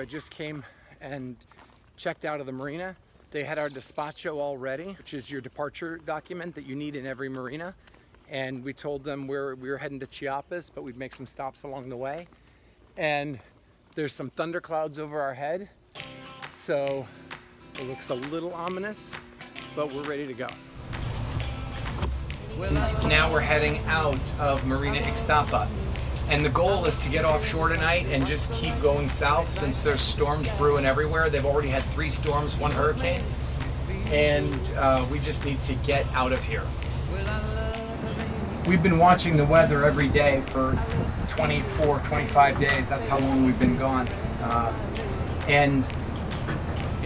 just came and checked out of the marina. They had our despacho all ready, which is your departure document that you need in every marina. And we told them we were heading to Chiapas, but we'd make some stops along the way. And there's some thunderclouds over our head, so it looks a little ominous, but we're ready to go. Now we're heading out of Marina Ixtapa. And the goal is to get offshore tonight and just keep going south since there's storms brewing everywhere. They've already had 3 storms, 1 hurricane. And we just need to get out of here. We've been watching the weather every day for 24, 25 days. That's how long we've been gone. And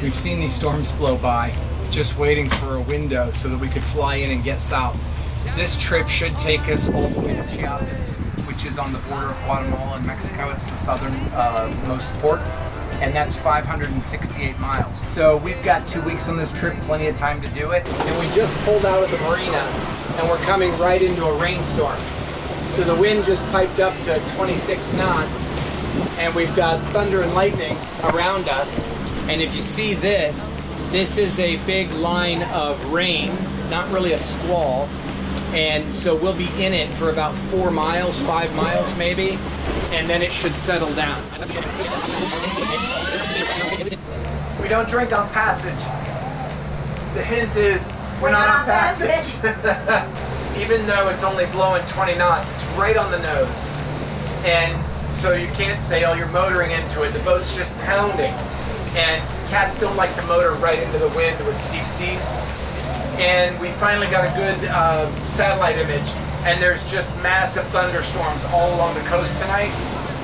we've seen these storms blow by, just waiting for a window so that we could fly in and get south. This trip should take us all the way to Chiapas, which is on the border of Guatemala and Mexico. It's the southernmost port, and that's 568 miles. So we've got 2 weeks on this trip, plenty of time to do it. And we just pulled out of the marina, and we're coming right into a rainstorm. So the wind just piped up to 26 knots, and we've got thunder and lightning around us. And if you see this is a big line of rain, not really a squall. And so we'll be in it for about 4 miles, 5 miles maybe, and then it should settle down. We don't drink on passage. The hint is we're not on passage. Even though it's only blowing 20 knots, it's right on the nose. And so you can't sail, you're motoring into it. The boat's just pounding. And cats don't like to motor right into the wind with steep seas. And we finally got a good satellite image, and there's just massive thunderstorms all along the coast tonight.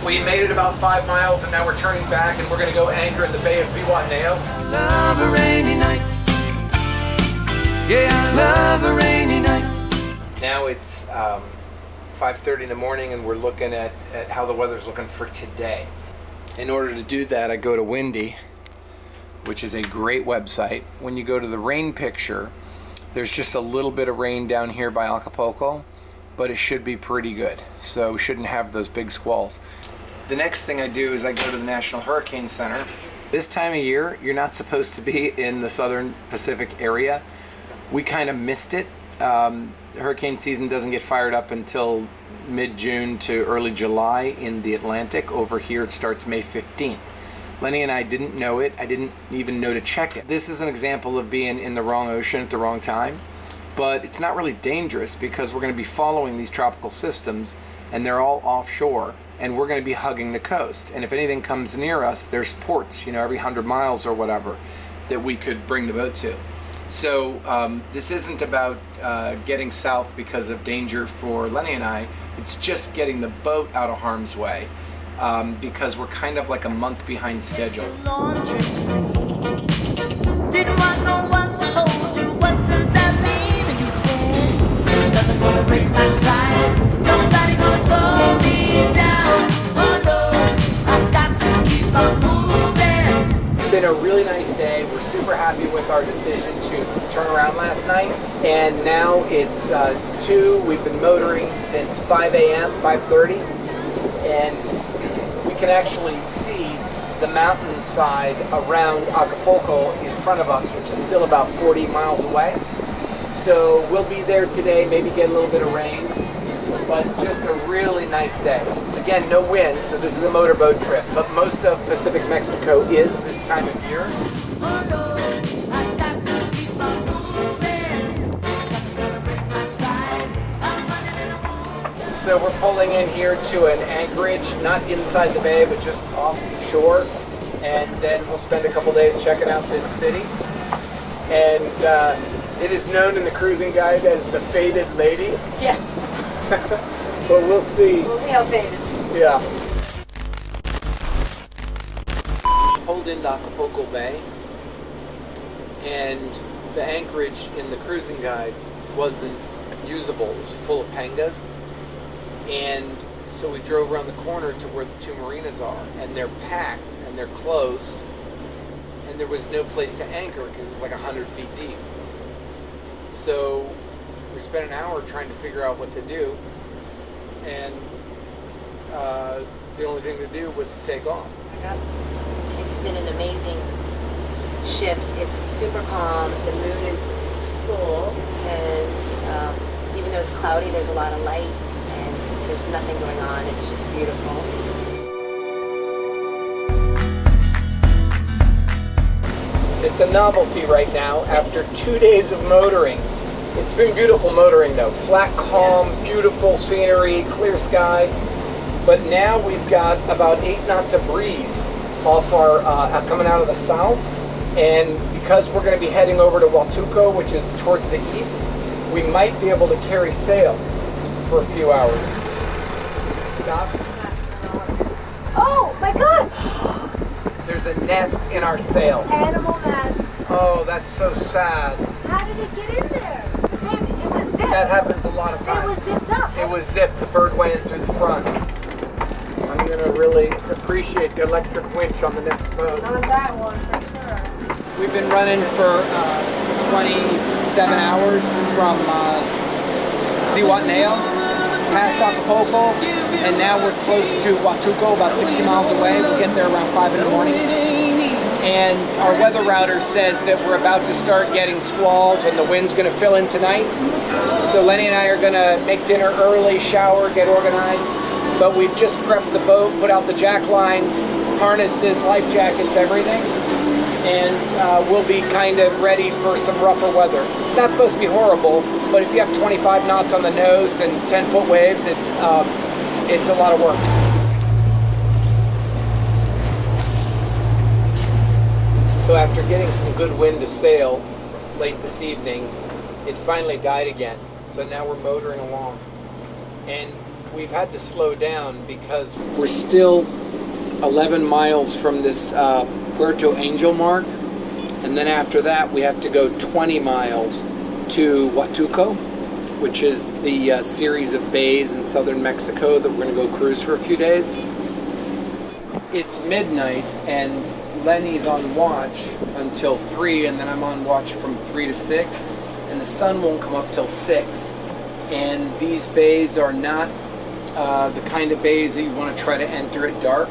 We made it about 5 miles, and now we're turning back, and we're going to go anchor in the Bay of Zihuatanejo. Love a rainy night. Yeah, I love a rainy night. Now it's 5:30 in the morning, and we're looking at how the weather's looking for today. In order to do that, I go to Windy, which is a great website. When you go to the rain picture, there's just a little bit of rain down here by Acapulco, but it should be pretty good. So we shouldn't have those big squalls. The next thing I do is I go to the National Hurricane Center. This time of year, you're not supposed to be in the southern Pacific area. We kind of missed it. Hurricane season doesn't get fired up until mid-June to early July in the Atlantic. Over here, it starts May 15th. Lenny and I didn't know it. I didn't even know to check it. This is an example of being in the wrong ocean at the wrong time, but it's not really dangerous because we're going to be following these tropical systems, and they're all offshore, and we're going to be hugging the coast. And if anything comes near us, there's ports, every 100 miles or whatever that we could bring the boat to. So this isn't about getting south because of danger for Lenny and I. It's just getting the boat out of harm's way. Because we're kind of like a month behind schedule. Didn't want no one to hold you. What does that mean? You said nothing gonna break my stride. Nobody gonna slow me down. Oh no, I got to keep on moving. It's been a really nice day. We're super happy with our decision to turn around last night. And now it's 2. We've been motoring since 5 a.m., 5:30. And we can actually see the mountainside around Acapulco in front of us, which is still about 40 miles away. So we'll be there today, maybe get a little bit of rain, but just a really nice day. Again, no wind, so this is a motorboat trip, but most of Pacific Mexico is this time of year. Oh no, I got to keep on moving. Nothing gonna break my stride. I'm running in a wall. So we're pulling in here to an anchorage, not inside the bay, but just offshore. And then we'll spend a couple days checking out this city. And it is known in the cruising guide as the Faded Lady. Yeah. But we'll see. We'll see how faded. Yeah. Pulled into Acapulco Bay, and the anchorage in the cruising guide wasn't usable. It was full of pangas. And so we drove around the corner to where the 2 marinas are, and they're packed and they're closed, and there was no place to anchor because it was like 100 feet deep. So we spent an hour trying to figure out what to do, and the only thing to do was to take off. Oh my God. It's been an amazing shift. It's super calm. The moon is full, and even though it's cloudy, there's a lot of light, and there's nothing going on. It's just beautiful. It's a novelty right now after 2 days of motoring. It's been beautiful motoring though. Flat, calm, beautiful scenery, clear skies. But now we've got about 8 knots of breeze off our coming out of the south. And because we're going to be heading over to Huatulco, which is towards the east, we might be able to carry sail for a few hours. Stop. Oh my God! There's a nest in our sail. Animal nest. Oh, that's so sad. How did it get in there? Babe, it was zipped. That happens a lot of times. It was zipped up. It was zipped. The bird went in through the front. I'm going to really appreciate the electric winch on the next boat. On that one, for sure. We've been running for 27 hours from Zihuatanejo past Acapulco, and now we're close to Huatulco, about 60 miles away. We'll get there around 5 in the morning. And our weather router says that we're about to start getting squalls and the wind's going to fill in tonight. So Lenny and I are going to make dinner early, shower, get organized. But we've just prepped the boat, put out the jack lines, harnesses, life jackets, everything. And we'll be kind of ready for some rougher weather. It's not supposed to be horrible, but if you have 25 knots on the nose and 10-foot waves, it's a lot of work. So after getting some good wind to sail late this evening, it finally died again. So now we're motoring along. And we've had to slow down because we're still 11 miles from this Puerto Angel mark. And then after that, we have to go 20 miles to Huatulco, which is the series of bays in southern Mexico that we're going to go cruise for a few days. It's midnight and Lenny's on watch until 3, and then I'm on watch from 3 to 6, and the sun won't come up till 6. And these bays are not the kind of bays that you want to try to enter at dark.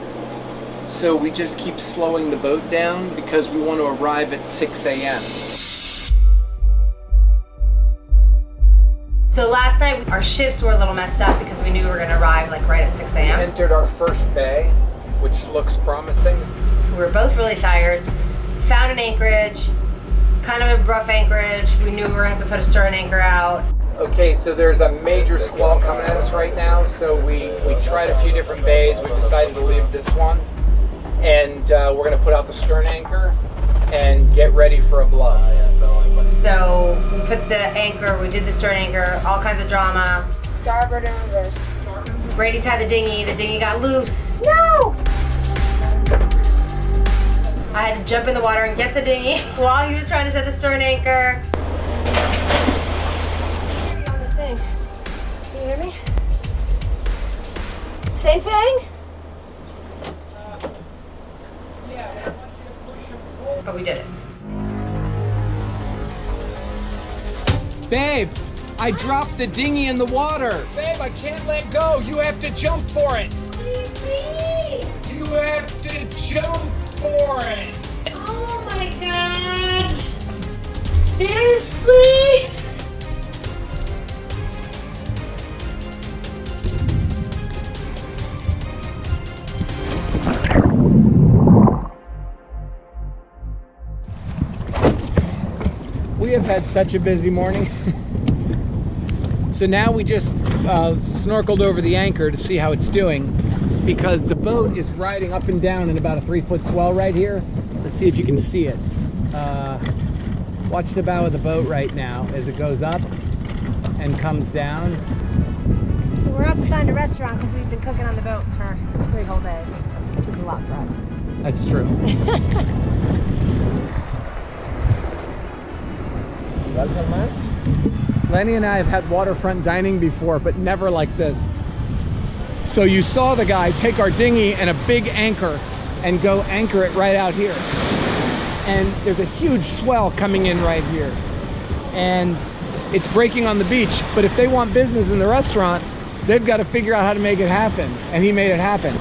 So we just keep slowing the boat down because we want to arrive at 6 a.m. So last night, our shifts were a little messed up because we knew we were going to arrive like right at 6 We a.m. entered our first bay, which looks promising. So we were both really tired. Found an anchorage, kind of a rough anchorage. We knew we were going to have to put a stern anchor out. Okay, so there's a major squall coming at us right now, so we tried a few different bays. We decided to leave this one, and we're going to put out the stern anchor and get ready for a blow. So we put the anchor, we did the stern anchor, all kinds of drama. Starboard and reverse. Brady tied the dinghy got loose. No! I had to jump in the water and get the dinghy while he was trying to set the stern anchor. On the thing. Can you hear me? Same thing? But we did it. Babe, I dropped the dinghy in the water. Babe, I can't let go. You have to jump for it. You have to jump for it. Oh my god. Seriously? We have had such a busy morning. So now we just snorkeled over the anchor to see how it's doing, because the boat is riding up and down in about a 3-foot swell right here. Let's see if you can see it. Watch the bow of the boat right now as it goes up and comes down. So we're off to find a restaurant because we've been cooking on the boat for 3 whole days, which is a lot for us. That's true. That's a mess. Lenny and I have had waterfront dining before, but never like this. So you saw the guy take our dinghy and a big anchor and go anchor it right out here. And there's a huge swell coming in right here. And it's breaking on the beach, but if they want business in the restaurant, they've got to figure out how to make it happen. And he made it happen.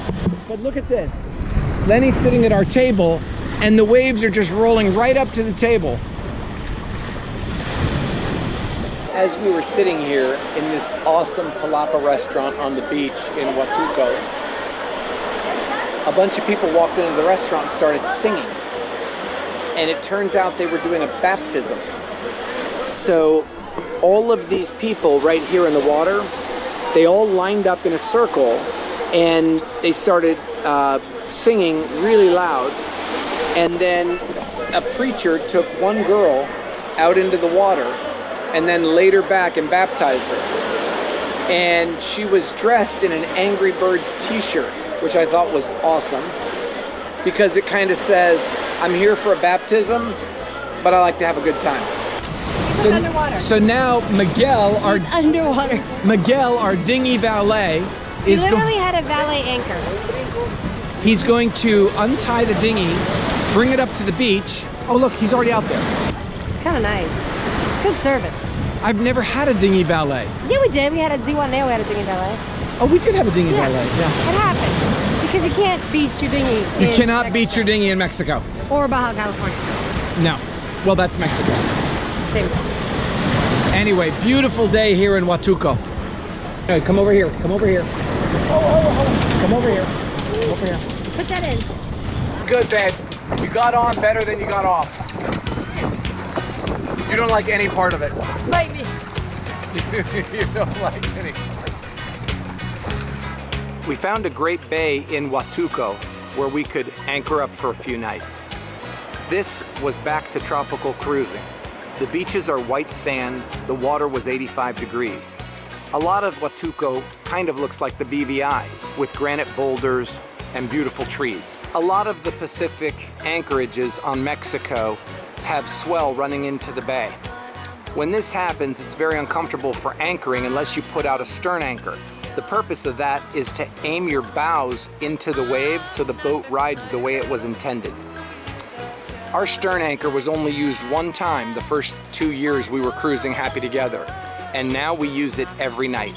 But look at this. Lenny's sitting at our table and the waves are just rolling right up to the table. As we were sitting here in this awesome palapa restaurant on the beach in Huatulco, a bunch of people walked into the restaurant and started singing. And it turns out they were doing a baptism. So all of these people right here in the water, they all lined up in a circle and they started singing really loud. And then a preacher took one girl out into the water and then laid her back and baptized her. And she was dressed in an Angry Birds t-shirt, which I thought was awesome because it kind of says, I'm here for a baptism, but I like to have a good time. He's underwater. So now Miguel, our dinghy valet, He literally had a valet anchor. he's going to untie the dinghy, bring it up to the beach. Oh look, he's already out there. It's kind of nice. Good service. I've never had a dinghy valet. Yeah, we did. We had a Z1 we had a dinghy valet. Oh, we did have a dinghy Yeah. valet. Yeah. It happened. Because you can't beat your dinghy You in cannot beat Mexico. your dinghy in Mexico. Or Baja California. No. Well, that's Mexico. Same thing. Anyway, beautiful day here in Huatulco. Hey, come over here. Come over here. Come over here. Come over here. Put that in. Good, babe. You got on better than you got off. You don't like any part of it. Bite me. You don't like any part. We found a great bay in Huatulco where we could anchor up for a few nights. This was back to tropical cruising. The beaches are white sand, the water was 85 degrees. A lot of Huatulco kind of looks like the BVI, with granite boulders and beautiful trees. A lot of the Pacific anchorages on Mexico have swell running into the bay. When this happens, it's very uncomfortable for anchoring unless you put out a stern anchor. The purpose of that is to aim your bows into the waves so the boat rides the way it was intended. Our stern anchor was only used one time the first 2 years we were cruising happy together, and now we use it every night.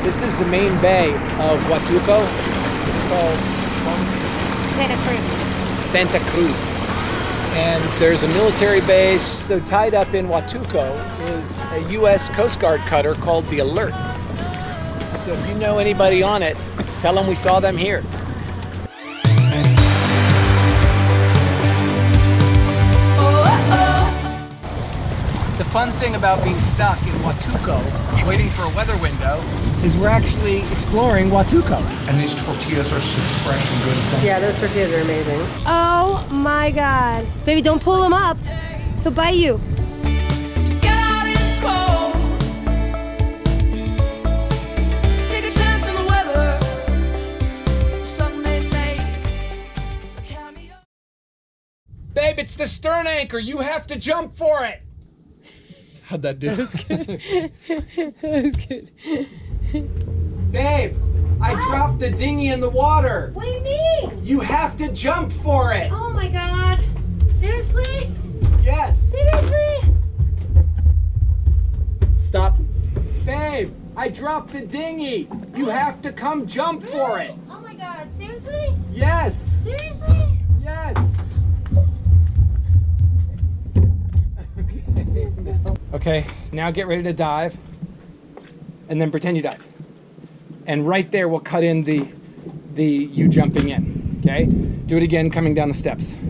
This is the main bay of Huatulco. It's called Santa Cruz. Santa Cruz. And there's a military base. So tied up in Huatulco is a U.S. Coast Guard cutter called the Alert. So if you know anybody on it, tell them we saw them here. The fun thing about being stuck in Huatulco, waiting for a weather window, is we're actually exploring Huatulco. And these tortillas are super fresh and good. Yeah, those tortillas are amazing. Oh my God. Baby, don't pull him up. He'll bite you. Get out in the cold. Take a chance on the weather. Sun may make a cameo. Babe, it's the stern anchor. You have to jump for it. How'd that do? That's good. That's good. Babe, I dropped the dinghy in the water. What do you mean? You have to jump for it. Oh my God. Seriously? Yes. Seriously? Stop. Babe, I dropped the dinghy. You have to come jump for it. Oh my God. Seriously? Yes. Seriously? Yes. Okay, now get ready to dive, and then pretend you dive. And right there, we'll cut in the you jumping in, okay? Do it again, coming down the steps.